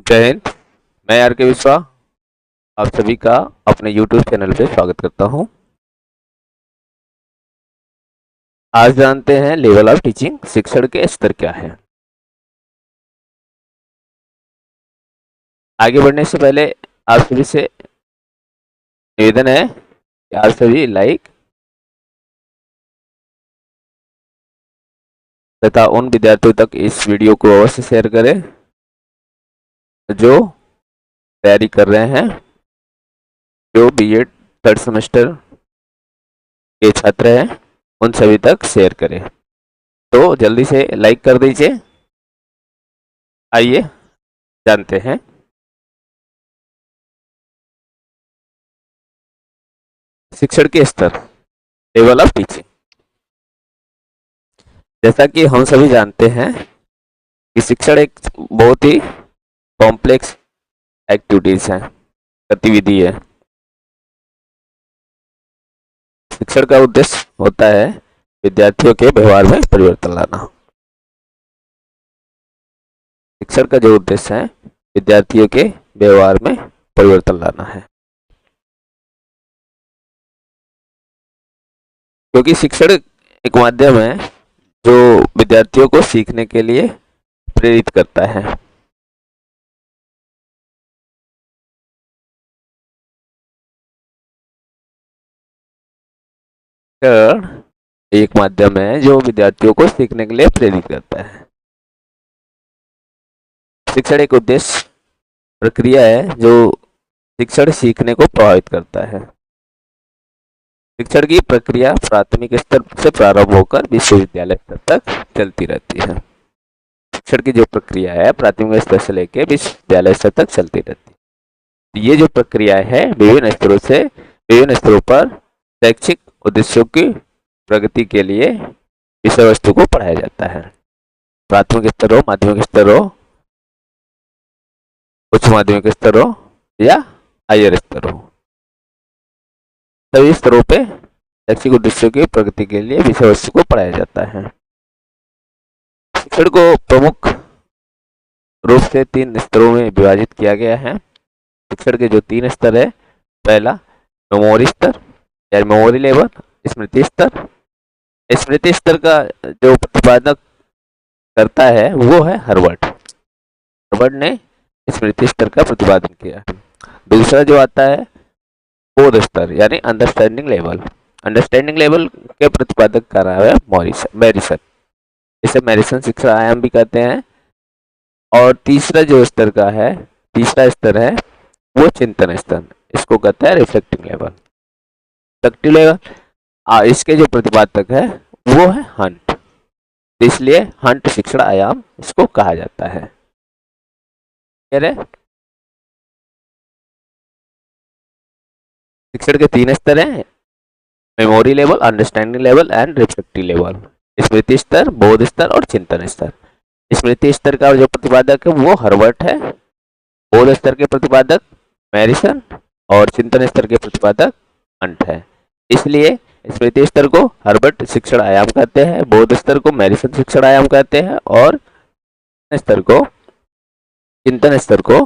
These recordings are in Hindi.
जय हिंद। मैं आर के विश्वा आप सभी का अपने YouTube चैनल पे स्वागत करता हूं। आज जानते हैं लेवल ऑफ टीचिंग, शिक्षण के स्तर क्या है। आगे बढ़ने से पहले आप सभी से निवेदन है कि आप सभी लाइक तथा उन विद्यार्थियों तक इस वीडियो को अवश्य शेयर करें जो तैयारी कर रहे हैं, जो बीएड थर्ड सेमेस्टर के छात्र हैं, उन सभी तक शेयर करें। तो जल्दी से लाइक कर दीजिए। आइए जानते हैं शिक्षण के स्तर, लेवल ऑफ टीचिंग। जैसा कि हम सभी जानते हैं कि शिक्षण एक बहुत ही कॉम्प्लेक्स एक्टिविटीज है, गतिविधि है। शिक्षण का उद्देश्य होता है विद्यार्थियों के व्यवहार में परिवर्तन लाना। शिक्षण का जो उद्देश्य है विद्यार्थियों के व्यवहार में परिवर्तन लाना है, क्योंकि शिक्षण एक माध्यम है जो विद्यार्थियों को सीखने के लिए प्रेरित करता है। शिक्षण एक माध्यम है जो विद्यार्थियों को सीखने के लिए प्रेरित करता है। शिक्षण एक उद्देश्य प्रक्रिया है जो शिक्षण सीखने को प्रभावित करता है। शिक्षण की प्रक्रिया प्राथमिक स्तर से प्रारंभ होकर विश्वविद्यालय स्तर तक चलती रहती है। शिक्षण की जो प्रक्रिया है प्राथमिक स्तर से लेकर विश्वविद्यालय स्तर तक चलती रहती है। ये जो प्रक्रिया है विभिन्न स्तरों पर शैक्षिक उद्देश्यों की प्रगति के लिए विषय वस्तु को पढ़ाया जाता है। प्राथमिक स्तर हो, माध्यमिक स्तर हो, उच्च माध्यमिक स्तर हो या हायर स्तर हो, सभी स्तरों पे शैक्षिक उद्देश्यों की प्रगति के लिए विषय वस्तु को पढ़ाया जाता है। शिक्षण को प्रमुख रूप से 3 स्तरों में विभाजित किया गया है। शिक्षण के जो 3 स्तर है, पहला मेमोरी स्तर या मेमोरी लेवल, स्मृति स्तर। स्मृति स्तर का जो प्रतिपादक करता है वो है हार्वर्ड। हार्वर्ड ने स्मृति स्तर का प्रतिपादन किया। दूसरा जो आता है बोध स्तर यानी अंडरस्टैंडिंग लेवल। अंडरस्टैंडिंग लेवल के प्रतिपादक कर रहा है मैरिसन। इसे मैरिसन शिक्षण आयाम भी कहते हैं। और तीसरा जो स्तर का है, तीसरा स्तर है वो चिंतन स्तर, इसको कहता है रिफ्लेक्टिव लेवल। रिफ्लेक्टिव लेवल इसके जो प्रतिपादक है वो है हंट, इसलिए हंट शिक्षण आयाम इसको कहा जाता है। शिक्षण के 3 स्तर हैं, memory level, understanding level and reflective level. स्मृति स्तर, बोध स्तर और चिंतन स्तर। स्मृति स्तर का जो प्रतिपादक है वो हार्वर्ड है, बोध स्तर के प्रतिपादक मैरिसन और चिंतन स्तर के प्रतिपादक हंट है। इसलिए स्मृति स्तर को हार्वर्ड शिक्षण आयाम कहते हैं, बोध स्तर को मैरिसन शिक्षण आयाम कहते हैं और स्तर को, चिंतन स्तर को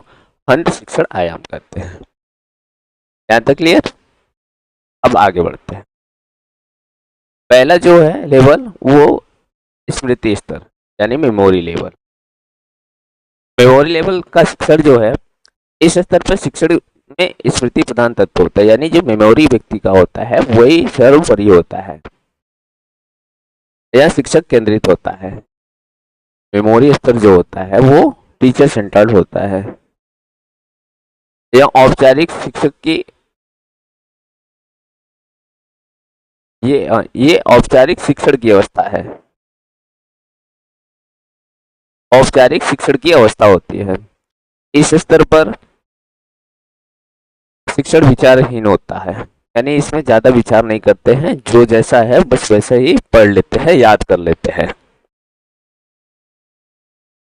हंट शिक्षण आयाम कहते हैं। यहाँ तक क्लियर? अब आगे बढ़ते हैं। पहला जो है लेवल वो स्मृति स्तर यानी मेमोरी लेवल। मेमोरी लेवल का शिक्षण जो है, इस स्तर पर शिक्षण में स्मृति प्रधान तत्व होता है, यानी जो मेमोरी व्यक्ति का होता है वही सर्वोपरि होता है, यह शिक्षक केंद्रित होता है। मेमोरी स्तर जो होता है वो टीचर सेंटर्ड होता है। यह औपचारिक शिक्षक की ये औपचारिक शिक्षण की अवस्था है, औपचारिक शिक्षण की अवस्था होती है। इस स्तर पर शिक्षण विचारहीन होता है, यानी इसमें ज्यादा विचार नहीं करते हैं, जो जैसा है बस वैसे ही पढ़ लेते हैं, याद कर लेते हैं।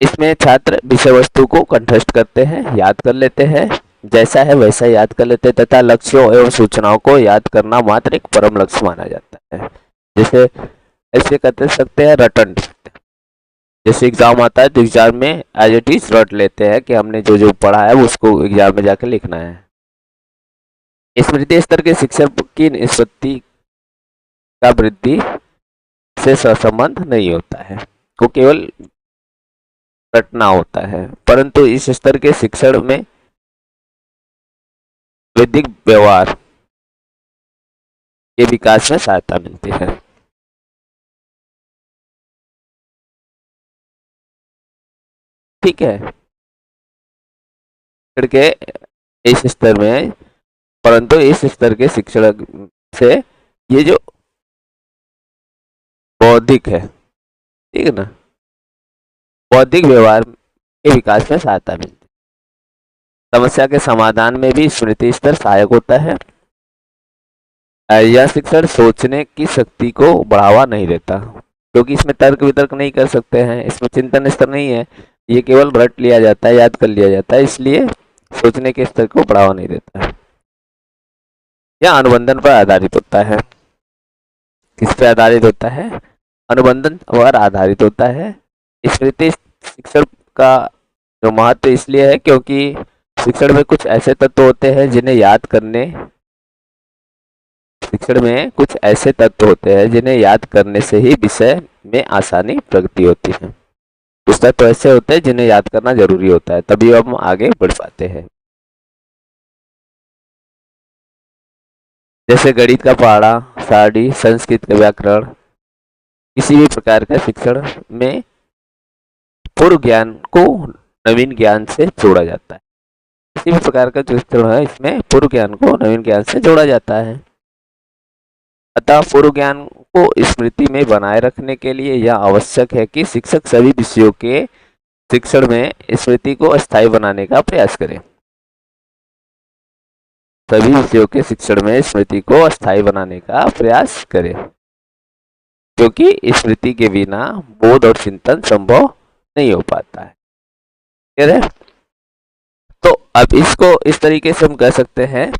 इसमें छात्र विषय वस्तु को कंठस्थ करते हैं, याद कर लेते हैं, जैसा है वैसा याद कर लेते हैं तथा लक्ष्यों एवं सूचनाओं को याद करना मात्र एक परम लक्ष्य माना जाता है। जैसे ऐसे कर सकते हैं रटन, जैसे एग्जाम आता है तो एग्जाम में एज इट इज रट लेते हैं कि हमने जो जो पढ़ा है उसको एग्जाम में जाकर लिखना है। स्मृति स्तर के शिक्षक की निष्पत्ति का वृद्धि से सहसंबंध नहीं होता है, वो केवल रटना होता है, परंतु इस स्तर के शिक्षण में वैदिक व्यवहार के विकास में सहायता मिलती है। ठीक है, के इस स्तर में, परंतु इस स्तर के शिक्षण से ये जो बौद्धिक है, ठीक है ना, बौद्धिक व्यवहार के विकास में सहायता मिलती है। समस्या के समाधान में भी स्मृति स्तर सहायक होता है। यह शिक्षण सोचने की शक्ति को बढ़ावा नहीं देता, क्योंकि इसमें तर्क वितर्क नहीं कर सकते हैं, इसमें चिंतन स्तर नहीं है, ये केवल रट लिया जाता है, याद कर लिया जाता है, इसलिए सोचने के स्तर को बढ़ावा नहीं देता है। यह अनुबंधन पर आधारित होता है। किस पे आधारित होता है? अनुबंधन पर आधारित होता है। स्मृति शिक्षण का जो महत्व इसलिए है क्योंकि शिक्षण में कुछ ऐसे तत्व होते हैं जिन्हें याद करने शिक्षण में कुछ ऐसे तत्व होते हैं जिन्हें याद करने से ही विषय में आसानी प्रगति होती है। कुछ तत्व ऐसे होते हैं जिन्हें याद करना जरूरी होता है, तभी हम आगे बढ़ पाते हैं। जैसे गणित का पढ़ा, सारणी, संस्कृत का व्याकरण, किसी भी प्रकार का शिक्षण में पूर्व ज्ञान को नवीन ज्ञान से जोड़ा जाता है। किसी भी प्रकार का जो शिक्षण है इसमें पूर्व ज्ञान को नवीन ज्ञान से जोड़ा जाता है। अतः पूर्व ज्ञान को स्मृति में बनाए रखने के लिए यह आवश्यक है कि शिक्षक सभी विषयों के शिक्षण में स्मृति को अस्थायी बनाने का प्रयास करें। सभी विषयों के शिक्षण में स्मृति को अस्थायी बनाने का प्रयास करें, क्योंकि स्मृति के बिना बोध और चिंतन संभव नहीं हो पाता है। ठीक है, तो अब इसको इस तरीके से हम कह सकते हैं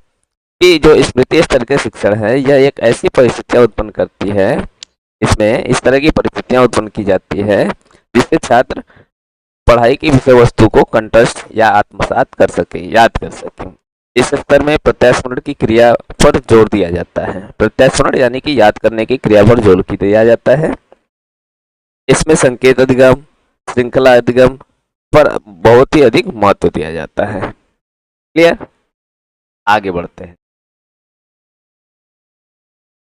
कि जो स्मृति स्तर के शिक्षण है यह एक ऐसी परिस्थितियां उत्पन्न करती है, इसमें इस तरह की परिस्थितियां उत्पन्न की जाती है जिससे छात्र पढ़ाई की विषय वस्तु को कंठस्थ या आत्मसात कर सके, याद कर सके। इस स्तर में प्रत्यास्मरण की क्रिया पर जोर दिया जाता है। प्रत्यास्मरण यानी कि याद करने की क्रिया पर जोर दिया जाता है। इसमें संकेत अधिगम, श्रृंखला अधिगम पर बहुत ही अधिक महत्व दिया जाता है। क्लियर? आगे बढ़ते हैं।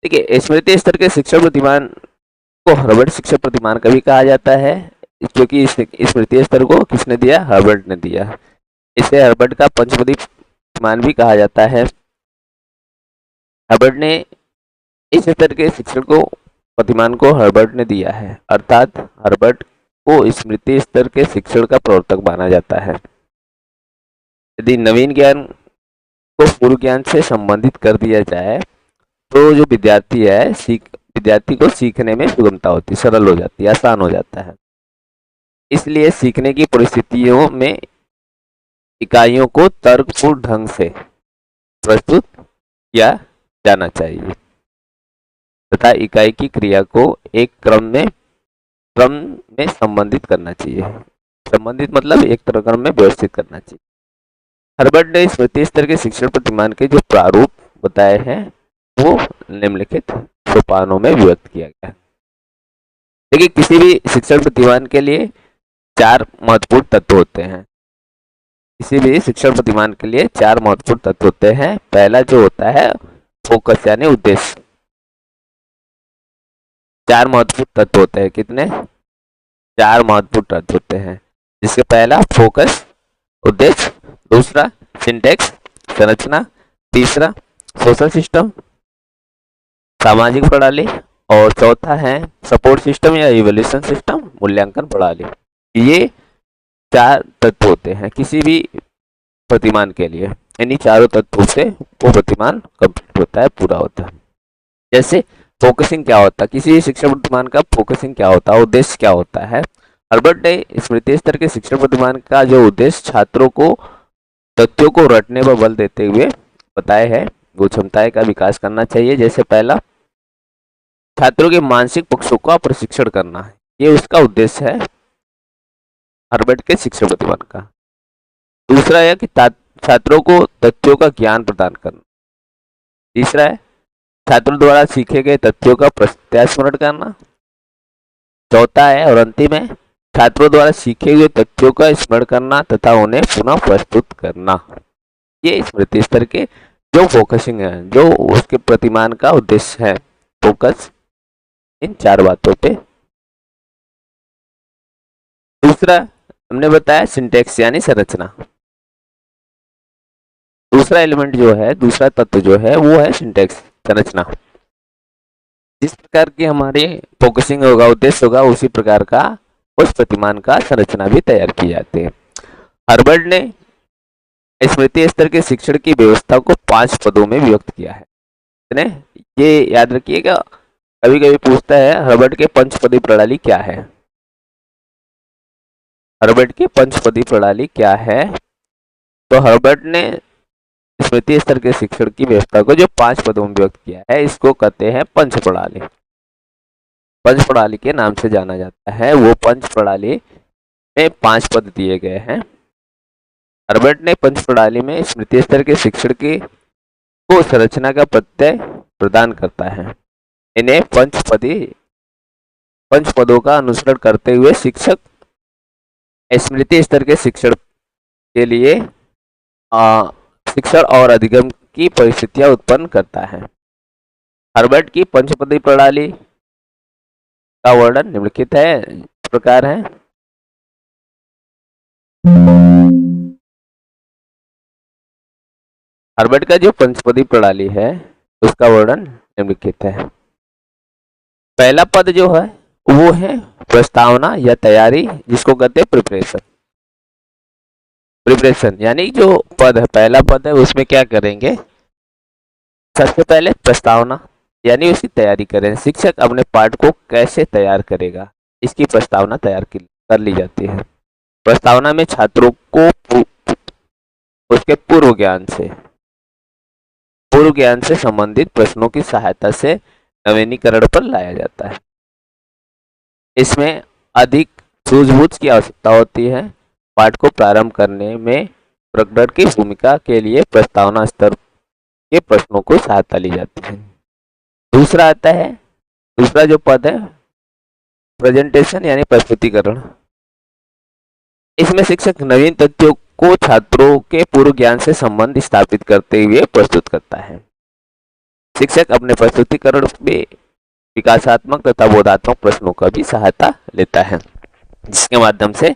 देखिए, स्मृति स्तर के शिक्षण प्रतिमान को हर्बर्ट शिक्षण प्रतिमान कभी कहा जाता है, क्योंकि स्मृति स्तर को किसने दिया? हर्बर्ट ने दिया। इसे हर्बर्ट का पंचपदी प्रतिमान भी कहा जाता है। हर्बर्ट ने इस स्तर के शिक्षण को प्रतिमान को हर्बर्ट ने दिया है, अर्थात हर्बर्ट को स्मृति स्तर के शिक्षण का प्रवर्तक माना जाता है। यदि नवीन ज्ञान को पूर्व ज्ञान से संबंधित कर दिया जाए तो जो विद्यार्थी है विद्यार्थी को सीखने में सुगमता होती, सरल हो जाती है, आसान हो जाता है। इसलिए सीखने की परिस्थितियों में इकाइयों को तर्कपूर्ण ढंग से प्रस्तुत किया जाना चाहिए तथा इकाई की क्रिया को एक क्रम में संबंधित करना चाहिए। संबंधित मतलब एक क्रम में व्यवस्थित करना चाहिए। हर्बर्ट ने स्मृति स्तर के शिक्षण प्रतिमान के जो प्रारूप बताए हैं वो निम्नलिखित सोपानों में व्यक्त किया गया। देखिए, किसी भी शिक्षण प्रतिमान के लिए 4 महत्वपूर्ण तत्व होते हैं। किसी भी शिक्षण प्रतिमान के लिए 4 महत्वपूर्ण तत्व होते हैं। पहला जो होता है फोकस यानी उद्देश्य। 4 महत्वपूर्ण तत्व होते हैं। कितने? 4 महत्वपूर्ण तत्व होते हैं, जिसके पहला फोकस, उद्देश्य, दूसरा सिंटेक्स, संरचना, तीसरा सोशल सिस्टम, सामाजिक प्रणाली, और चौथा है सपोर्ट सिस्टम या इवैल्यूएशन सिस्टम, मूल्यांकन प्रणाली। ये 4 तत्व होते हैं किसी भी प्रतिमान के लिए। इन्हीं चारों तत्वों से वो प्रतिमान कंप्लीट होता है, पूरा होता है। जैसे फोकसिंग क्या होता है, किसी भी शिक्षण प्रतिमान का फोकसिंग क्या होता है, उद्देश्य क्या होता है। हर्बर्ट ने स्मृति स्तर के शिक्षण प्रतिमान का जो उद्देश्य छात्रों को तथ्यों को रटने पर बल देते हुए बताए है, वो क्षमताएं का विकास करना चाहिए। जैसे पहला, छात्रों के मानसिक पक्षों का प्रशिक्षण करना है, ये उसका उद्देश्य है। हर्बर्ट के शिक्षण प्रतिमान का। दूसरा है कि छात्रों को तथ्यों का ज्ञान प्रदान करना। तीसरा है छात्रों द्वारा सीखे गए तथ्यों का प्रत्यास्मरण करना। चौथा है और अंतिम है छात्रों द्वारा सीखे हुए तथ्यों का स्मरण करना तथा उन्हें पुनः प्रस्तुत करना। ये स्मृति स्तर के जो फोकसिंग है, जो उसके प्रतिमान का उद्देश्य है, फोकस इन 4 बातों पे। दूसरा हमने बताया सिंटेक्स यानी संरचना। दूसरा एलिमेंट जो है, दूसरा तत्व जो है वो है सिंटेक्स, संरचना। जिस प्रकार की हमारी फोकसिंग होगा, उद्देश्य होगा, उसी प्रकार का उस प्रतिमान का संरचना भी तैयार की जाती है। हर्बर्ट ने स्मृति स्तर के शिक्षण की व्यवस्था को 5 पदों में विभक्त किया है। ये याद रखिएगा, कभी कभी पूछता है हर्बर्ट के पंचपदी प्रणाली क्या है। हर्बर्ट की पंचपदी प्रणाली क्या है? तो हर्बर्ट ने स्मृति स्तर के शिक्षण की व्यवस्था को जो 5 पदों में विभक्त किया है, इसको कहते हैं पंच प्रणाली। पंच प्रणाली के नाम से जाना जाता है। वो पंच प्रणाली में 5 पद दिए गए हैं। हर्बर्ट ने पंच प्रणाली में स्मृति स्तर के शिक्षण की को संरचना का प्रत्यय प्रदान करता है। इन्हें पंच पदों का अनुसरण करते हुए शिक्षक स्मृति स्तर के शिक्षण के लिए शिक्षण और अधिगम की परिस्थितियां उत्पन्न करता है। हर्बर्ट की पंचपदी प्रणाली का वर्णन निम्नलिखित है, इस प्रकार है। हर्बर्ट का जो पंचपदी प्रणाली है उसका वर्णन निम्नलिखित है। पहला पद जो है वो है प्रस्तावना या तैयारी, जिसको कहते हैं प्रिपरेशन। प्रिपरेशन यानी जो पद है, पहला पद है, उसमें क्या करेंगे? सबसे पहले प्रस्तावना यानी उसकी तैयारी करें। शिक्षक अपने पाठ को कैसे तैयार करेगा, इसकी प्रस्तावना तैयार कर ली जाती है। प्रस्तावना में छात्रों को उसके पूर्व ज्ञान से संबंधित प्रश्नों की सहायता से नवीनीकरण पर लाया जाता है। इसमें अधिक सूझबूझ की आवश्यकता होती है। पाठ को प्रारंभ करने में प्रकटन की भूमिका के लिए प्रस्तावना स्तर के प्रश्नों को सहायता ली जाती है। दूसरा आता है, दूसरा जो पद है प्रेजेंटेशन यानी प्रस्तुतिकरण। इसमें शिक्षक नवीन तथ्यों को छात्रों के पूर्व ज्ञान से संबंध स्थापित करते हुए प्रस्तुत करता है। शिक्षक अपने प्रस्तुतिकरण में विकासात्मक तथा बोधात्मक प्रश्नों का भी सहायता लेता है, जिसके माध्यम से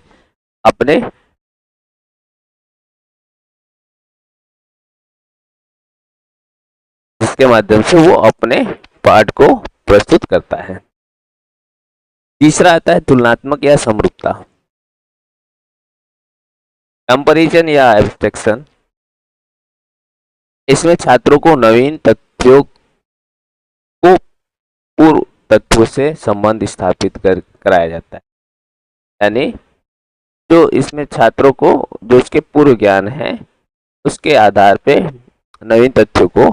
वो अपने पाठ को प्रस्तुत करता है। तीसरा आता है तुलनात्मक या समरूपता, कंपैरिजन या एब्स्ट्रैक्शन। इसमें छात्रों को नवीन तथ्यों को पूर्व तथ्यों से संबंध स्थापित कराया जाता है। यानी जो इसमें छात्रों को जो उसके पूर्व ज्ञान है उसके आधार पे नवीन तथ्यों को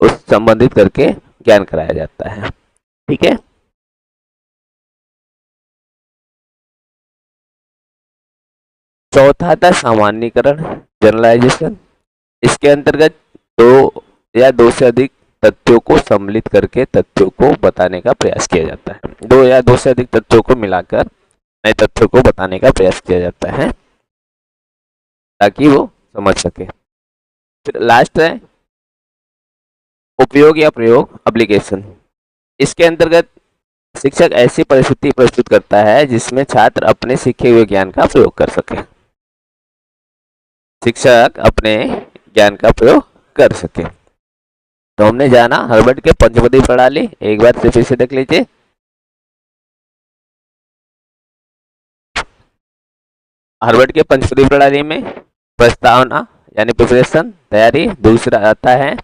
उस संबंधित करके ज्ञान कराया जाता है। ठीक है। चौथा था सामान्यीकरण, जनरलाइजेशन। इसके अंतर्गत 2 या 2 से अधिक तथ्यों को सम्मिलित करके तथ्यों को बताने का प्रयास किया जाता है। 2 या 2 से अधिक तथ्यों को मिलाकर नए तथ्यों को बताने का प्रयास किया जाता है ताकि वो समझ सके। फिर लास्ट है उपयोग या प्रयोग, एप्लीकेशन। इसके अंतर्गत शिक्षक ऐसी परिस्थिति प्रस्तुत करता है जिसमें छात्र अपने सीखे हुए ज्ञान का प्रयोग कर सके। शिक्षक अपने ज्ञान का प्रयोग कर सके। तो हमने जाना हर्बर्ट के पंचपदी प्रणाली, एक बार फिर से देख लीजिए। हर्बर्ट के पंचपदी प्रणाली में प्रस्तावना यानी प्रिपरेशन, तैयारी। दूसरा आता है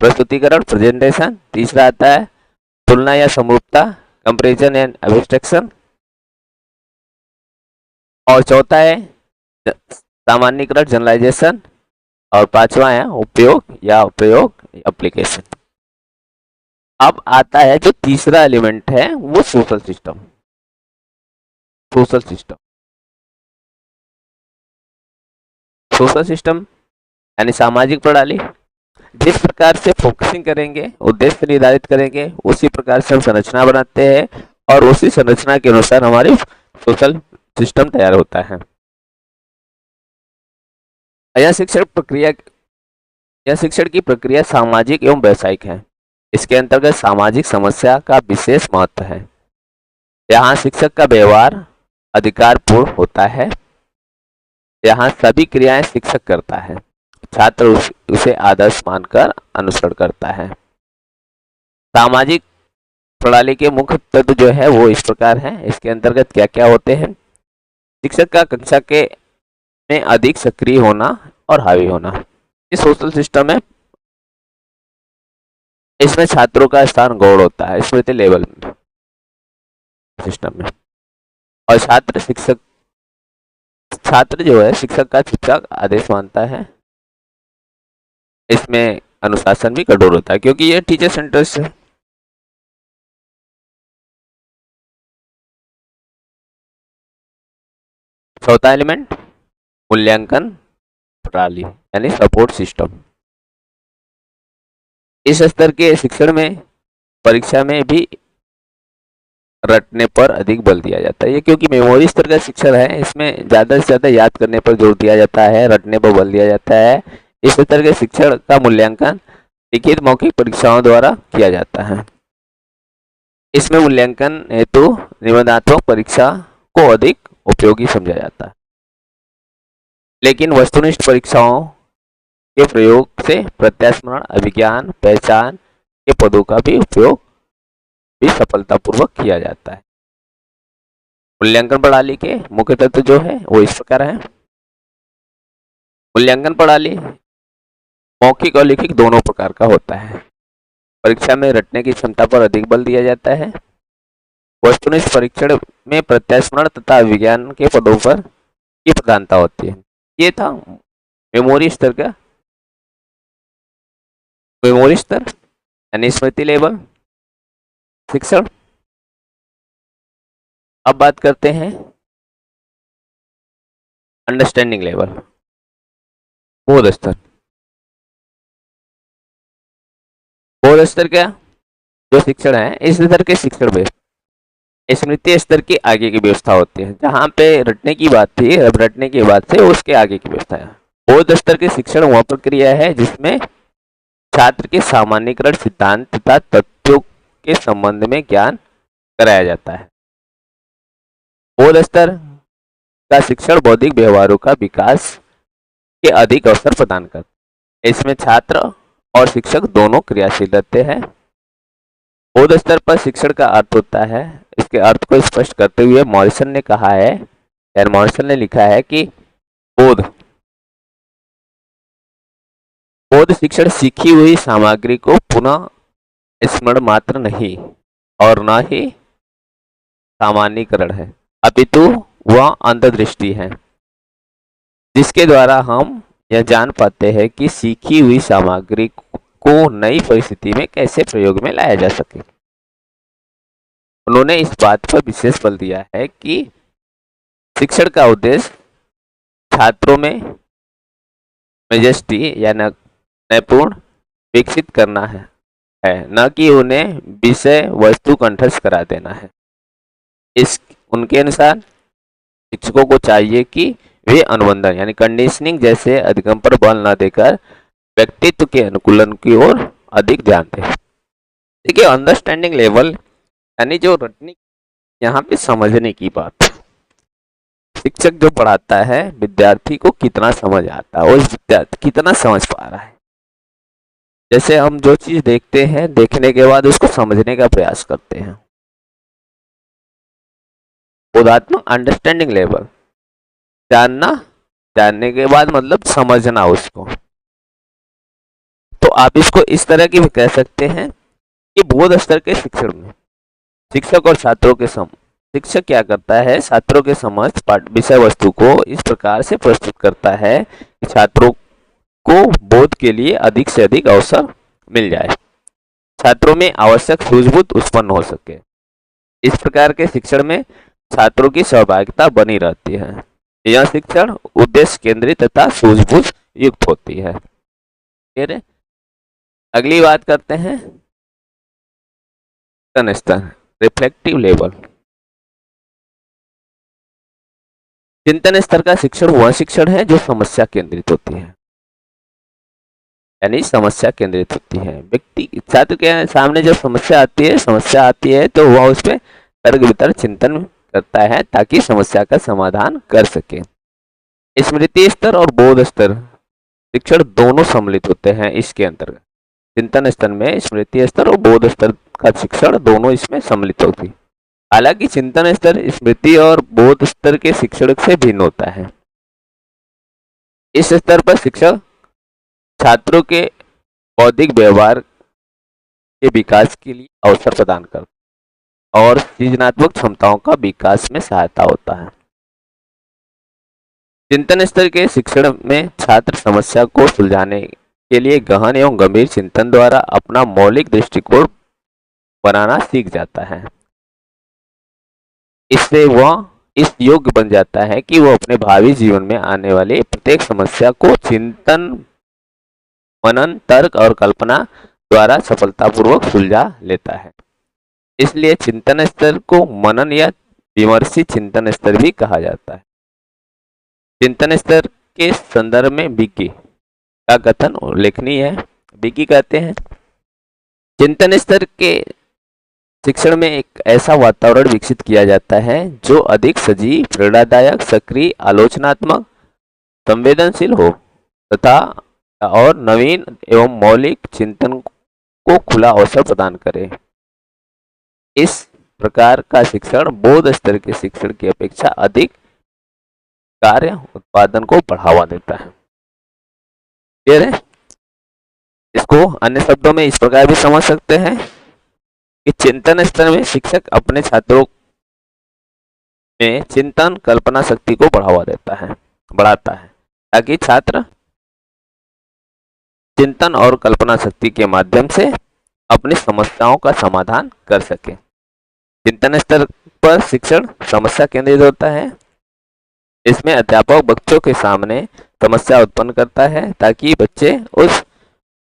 प्रस्तुतिकरण, प्रेजेंटेशन। तीसरा आता है तुलना या समरूपता, कंपैरिजन एंड एब्स्ट्रैक्शन। और चौथा है सामान्यीकरण, जनरलाइजेशन। और पांचवा है उपयोग या प्रयोग, एप्लीकेशन। अब आता है जो तीसरा एलिमेंट है वो social system. Social system social system यानी सामाजिक प्रणाली। जिस प्रकार से फोकसिंग करेंगे, उद्देश्य निर्धारित करेंगे, उसी प्रकार से हम संरचना बनाते हैं और उसी संरचना के अनुसार हमारी सोशल सिस्टम तैयार होता है। यह शिक्षण की प्रक्रिया सामाजिक एवं व्यवसायिक है। इसके अंतर्गत सामाजिक समस्या का विशेष महत्व है। यहाँ शिक्षक का व्यवहार अधिकारपूर्ण होता है। यहाँ सभी क्रियाएं शिक्षक करता है, छात्र उसे आदर्श मानकर अनुसरण करता है। सामाजिक प्रणाली के मुख्य तत्व जो है वो इस प्रकार है। इसके अंतर्गत क्या क्या होते हैं? शिक्षक का कक्षा के में अधिक सक्रिय होना और हावी होना। ये सोशल सिस्टम है। इसमें छात्रों का स्थान गौड़ होता है स्मृति लेवल सिस्टम में, और छात्र जो है शिक्षक का चुपचाप आदेश मानता है। इसमें अनुशासन भी कठोर होता है क्योंकि ये टीचर सेंटर से। चौथा एलिमेंट मूल्यांकन प्रणाली यानी सपोर्ट सिस्टम। इस स्तर के शिक्षण में परीक्षा में भी रटने पर अधिक बल दिया जाता है। ये क्योंकि मेमोरी स्तर का शिक्षण है, इसमें ज्यादा से ज्यादा याद करने पर जोर दिया जाता है, रटने पर बल दिया जाता है। इस स्तर के शिक्षण का मूल्यांकन लिखित मौखिक परीक्षाओं द्वारा किया जाता है। इसमें मूल्यांकन हेतु निबंधात्मक परीक्षा को अधिक उपयोगी समझा जाता है, लेकिन वस्तुनिष्ठ परीक्षाओं के प्रयोग से प्रत्यास्मरण, अभिज्ञान, पहचान के पदों का भी उपयोग भी सफलतापूर्वक किया जाता है। मूल्यांकन प्रणाली के मुख्य तत्व जो है वो इस प्रकार है। मूल्यांकन प्रणाली मौखिक और लिखित दोनों प्रकार का होता है। परीक्षा में रटने की क्षमता पर अधिक बल दिया जाता है। वस्तुनिष्ठ परीक्षण में प्रत्यास्मरण तथा विज्ञान के पदों पर की प्रधानता होती है। ये था मेमोरी स्तर यानी स्मृति लेवल शिक्षण। अब बात करते हैं अंडरस्टैंडिंग लेवल, बोध स्तर। बोध स्तर क्या जो शिक्षण है, इस स्तर के शिक्षण में स्मृति स्तर की आगे की व्यवस्था होती है। जहाँ पे रटने की बात थी, अब रटने के बाद से उसके आगे की व्यवस्था है। बोध स्तर के शिक्षण वह प्रक्रिया है जिसमें छात्र के सामान्यीकरण सिद्धांत तथा तथ्यों के संबंध में ज्ञान कराया जाता है। बोध स्तर का शिक्षण बौद्धिक व्यवहारों का विकास के अधिक अवसर प्रदान करता है। इसमें छात्र और शिक्षक दोनों क्रियाशील रहते हैं। बोध स्तर पर शिक्षण का अर्थ होता है, इसके अर्थ को स्पष्ट करते हुए मॉरिसन ने कहा है, मॉरिसन ने लिखा है कि बोध शिक्षण सीखी हुई सामग्री को पुनः स्मरण मात्र नहीं और न ही सामान्यीकरण है, अपितु वह अंतर्दृष्टि है जिसके द्वारा हम यह जान पाते हैं कि सीखी हुई सामग्री को नई परिस्थिति में कैसे प्रयोग में लाया जा सके। उन्होंने इस बात पर विशेष बल दिया है कि शिक्षण का उद्देश्य छात्रों में मेजेस्टी या नैपुण विकसित करना है, न कि उन्हें विषय वस्तु कंठस्थ करा देना है। उनके अनुसार शिक्षकों को चाहिए कि वे अनुबंधन यानी कंडीशनिंग जैसे अधिगम पर बल न देकर व्यक्तित्व के अनुकूलन की ओर अधिक ध्यान दें। देखिए अंडरस्टैंडिंग लेवल यानी जो रटने, यहाँ पे समझने की बात। शिक्षक जो पढ़ाता है विद्यार्थी को कितना समझ आता है और विद्यार्थी कितना समझ पा रहा है। जैसे हम जो चीज देखते हैं, देखने के बाद उसको समझने का प्रयास करते हैं। बोधात्मक अंडरस्टैंडिंग लेवल, जानने के बाद मतलब समझना उसको। तो आप इसको इस तरह की भी कह सकते हैं कि बोध स्तर के शिक्षण में शिक्षक और छात्रों के शिक्षक क्या करता है, छात्रों के समक्ष विषय वस्तु को इस प्रकार से प्रस्तुत करता है कि छात्रों को बोध के लिए अधिक से अधिक अवसर मिल जाए, छात्रों में आवश्यक सूझबूझ उत्पन्न हो सके। इस प्रकार के शिक्षण में छात्रों की सहभागिता बनी रहती है। यह शिक्षण उद्देश्य केंद्रित तथा सूझबूझ युक्त होती है। ठीक है, अगली बात करते हैं चिंतन स्तर, रिफ्लेक्टिव लेवल। चिंतन स्तर का शिक्षण वह शिक्षण है जो समस्या केंद्रित होती है, यानी समस्या केंद्रित होती है। व्यक्ति छात्र के सामने जब समस्या आती है तो वह उस पर तर्क वितर्क चिंतन करता है ताकि समस्या का समाधान कर सके। स्मृति स्तर और बोध स्तर शिक्षण दोनों सम्मिलित होते हैं इसके अंतर्गत। चिंतन स्तर में स्मृति स्तर और बोध स्तर का शिक्षण दोनों इसमें सम्मिलित होती है। हालांकि चिंतन स्तर स्मृति और बोध स्तर के शिक्षण से भिन्न होता है। इस स्तर पर शिक्षक छात्रों के बौद्धिक व्यवहार के विकास के लिए अवसर प्रदान करता है और सृजनात्मक क्षमताओं का विकास में सहायता होता है। चिंतन स्तर के शिक्षण में छात्र समस्या को सुलझाने के लिए गहन एवं गंभीर चिंतन द्वारा अपना मौलिक दृष्टिकोण बनाना सीख जाता है। इससे वह इस योग्य बन जाता है कि वह अपने भावी जीवन में आने वाली प्रत्येक समस्या को चिंतन, मनन, तर्क और कल्पना द्वारा सफलतापूर्वक सुलझा लेता है। इसलिए चिंतन स्तर को मनन या विमर्शी चिंतन स्तर भी कहा जाता है। चिंतन स्तर के संदर्भ में विकी का कथन उल्लेखनीय है। विकी कहते हैं, चिंतन स्तर के शिक्षण में एक ऐसा वातावरण विकसित किया जाता है जो अधिक सजीव, प्रेरणादायक, सक्रिय, आलोचनात्मक, संवेदनशील हो तथा और नवीन एवं मौलिक चिंतन को खुला अवसर प्रदान करे। इस प्रकार का शिक्षण बोध स्तर के शिक्षण की अपेक्षा अधिक कार्य उत्पादन को बढ़ावा देता है। क्लियर है? इसको अन्य शब्दों में इस प्रकार भी समझ सकते हैं कि चिंतन स्तर में शिक्षक अपने छात्रों में चिंतन, कल्पना शक्ति को बढ़ाता है ताकि छात्र चिंतन और कल्पना शक्ति के माध्यम से अपनी समस्याओं का समाधान कर सके। चिंतन स्तर पर शिक्षण समस्या केंद्रित होता है। इसमें अध्यापक बच्चों के सामने समस्या उत्पन्न करता है ताकि बच्चे उस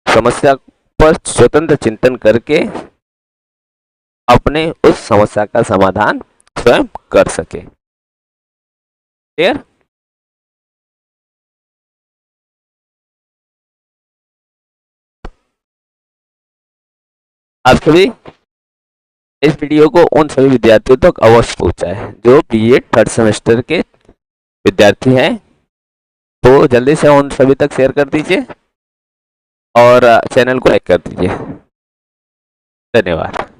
समस्या पर स्वतंत्र चिंतन करके अपने उस समस्या का समाधान स्वयं कर सके। क्लियर? आप सभी इस वीडियो को उन सभी विद्यार्थियों तक अवश्य पहुंचाएं जो बीएड थर्ड सेमेस्टर के विद्यार्थी हैं। तो जल्दी से उन सभी तक शेयर कर दीजिए और चैनल को लाइक कर दीजिए। धन्यवाद।